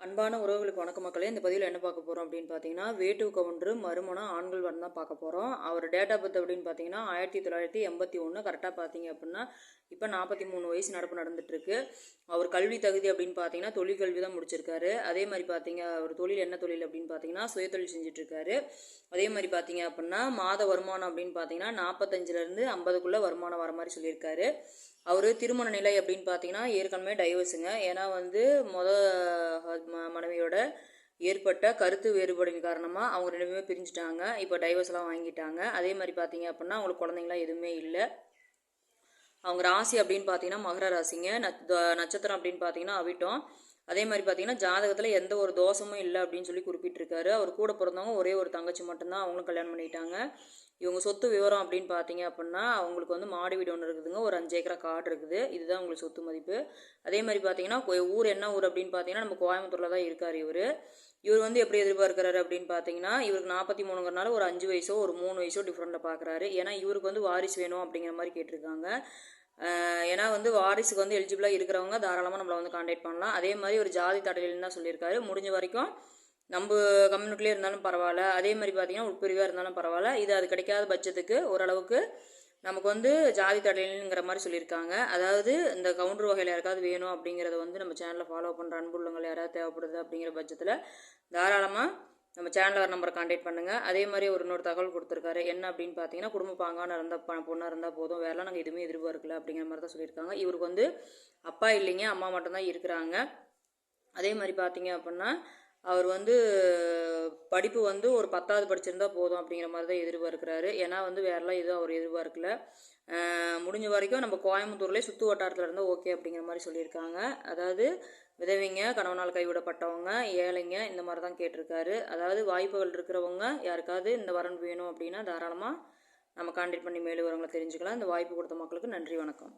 அன்பான உறவுகளுக்கு வணக்க மக்களே. இந்த பதிவில் என்ன பார்க்க போகிறோம் அப்படின்னு பார்த்தீங்கன்னா, வேட்டு கவுண்டரு மறுமணம் ஆண்கள் வரணும் தான் பார்க்க போகிறோம். அவர் டேட் ஆஃப் பர்த் அப்படின்னு பார்த்தீங்கன்னா 1981. கரெக்டாக பார்த்தீங்க அப்படின்னா இப்போ 43 வயசு நடந்துட்டுருக்கு. அவர் கல்வி தகுதி அப்படின்னு பார்த்தீங்கன்னா தொழிற்கல்வி தான் முடிச்சிருக்காரு. அதே மாதிரி பார்த்தீங்க அவர் தொழில் என்ன தொழில் அப்படின்னு பார்த்தீங்கன்னா சுயதொழில் செஞ்சுட்ருக்காரு. அதே மாதிரி பார்த்தீங்க அப்படின்னா மாத வருமானம் அப்படின்னு பார்த்தீங்கன்னா 45லேருந்து 50க்குள்ளே வருமானம் வர மாதிரி சொல்லியிருக்காரு. அவர் திருமண நிலை அப்படின்னு பார்த்தீங்கன்னா ஏற்கனவே டைவர்ஸுங்க. ஏன்னா மனைவியோட ஏற்பட்ட கருத்து வேறுபாடின் காரணமாக அவங்க 2 பேருமே பிரிஞ்சுட்டாங்க. இப்போ டைவர்ஸ்லாம் வாங்கிட்டாங்க. அதே மாதிரி பார்த்தீங்க அப்படின்னா அவங்களுக்கு குழந்தைங்களாம் எதுவுமே இல்லை. அவங்க ராசி அப்படின்னு பார்த்தீங்கன்னா மகர ராசிங்க. நட்சத்திரம் அப்படின்னு பார்த்தீங்கன்னா அவிட்டம். அதே மாதிரி பார்த்தீங்கன்னா ஜாதகத்தில் எந்த ஒரு தோஷமும் இல்லை அப்படின்னு சொல்லி குறிப்பிட்டிருக்காரு. அவர் கூட பிறந்தவங்க ஒரே ஒரு தங்கச்சி மட்டும்தான், அவங்களும் கல்யாணம் பண்ணிட்டாங்க. இவங்க சொத்து விவரம் அப்படின்னு பார்த்தீங்க அப்படின்னா அவங்களுக்கு மாடி வீடு ஒன்று இருக்குதுங்க, ஒரு 5 ஏக்கரா காடு இருக்குது. இதுதான் உங்களுக்கு சொத்து மதிப்பு. அதே மாதிரி பார்த்தீங்கன்னா ஊர் என்ன ஊர் அப்படின்னு பார்த்தீங்கன்னா நம்ம கோயம்புத்தூரில் தான் இருக்கார் இவர். இவர் எப்படி எதிர்பார்க்குறாரு அப்படின்னு பார்த்தீங்கன்னா இவருக்கு 43ங்கிறனால ஒரு 5 வயசோ ஒரு 3 வயசோ டிஃப்ரெண்ட்டில் பார்க்குறாரு. ஏன்னா இவருக்கு வாரிசு வேணும் அப்படிங்கிற மாதிரி கேட்டிருக்காங்க. ஏன்னா வாரிசுக்கு எலிஜிபிளாக இருக்கிறவங்க தாராளமாக நம்மளை கான்டாக்ட் பண்ணலாம். அதே மாதிரி ஒரு ஜாதி தடையில்னு தான் சொல்லியிருக்காரு. முடிஞ்ச வரைக்கும் நம்ம கம்யூனிட்டிலே இருந்தாலும் பரவாயில்ல, அதே மாதிரி பார்த்தீங்கன்னா உட்பிரிவாக இருந்தாலும் பரவாயில்ல, இது அது கிடைக்காத பட்சத்துக்கு ஓரளவுக்கு நமக்கு ஜாதி தடையில்ங்கிற மாதிரி சொல்லியிருக்காங்க. அதாவது இந்த கவுண்டர் வகையில் யாருக்காவது வேணும் அப்படிங்கிறத நம்ம சேனலில் ஃபாலோ பண்ணுற அன்புள்ளங்கள் யாராவது தேவைப்படுது அப்படிங்கிற பட்சத்தில் தாராளமாக நம்ம சேனலில் வர நம்பரை கான்டாக்ட் பண்ணுங்கள். அதே மாதிரி இன்னொரு தகவல் கொடுத்துருக்காரு. என்ன அப்படின்னு பார்த்தீங்கன்னா குடும்ப பாங்கான இருந்தால் பொண்ணாக இருந்தால் போதும், வேறலாம் நாங்கள் எதுவுமே எதிர்பார்க்கல அப்படிங்கிற மாதிரி தான் சொல்லியிருக்காங்க. இவருக்கு அப்பா இல்லைங்க, அம்மா மட்டும்தான் இருக்கிறாங்க. அதே மாதிரி பார்த்தீங்க அப்படின்னா அவர் படிப்பு ஒரு 10வது படிச்சிருந்தா போதும் அப்படிங்கிற மாதிரி தான் எதிர்பார்க்குறாரு. ஏன்னா வேறெல்லாம் எதுவும் அவர் எதிர்பார்க்கல. முடிஞ்ச வரைக்கும் நம்ம கோயம்புத்தூர்லேயே சுற்று வட்டாரத்தில் இருந்தால் ஓகே அப்படிங்கிற மாதிரி சொல்லியிருக்காங்க. அதாவது விதவைங்க, கணவனால் கைவிடப்பட்டவங்க, ஏழைங்க, இந்த மாதிரி தான் கேட்டிருக்காரு. அதாவது வாய்ப்புகள் இருக்கிறவங்க யாருக்காவது இந்த வரன் வேணும் அப்படின்னா தாராளமாக நம்ம கான்டாக்ட் பண்ணி மேலும் வரவங்களை தெரிஞ்சுக்கலாம். இந்த வாய்ப்பு கொடுத்த மக்களுக்கு நன்றி, வணக்கம்.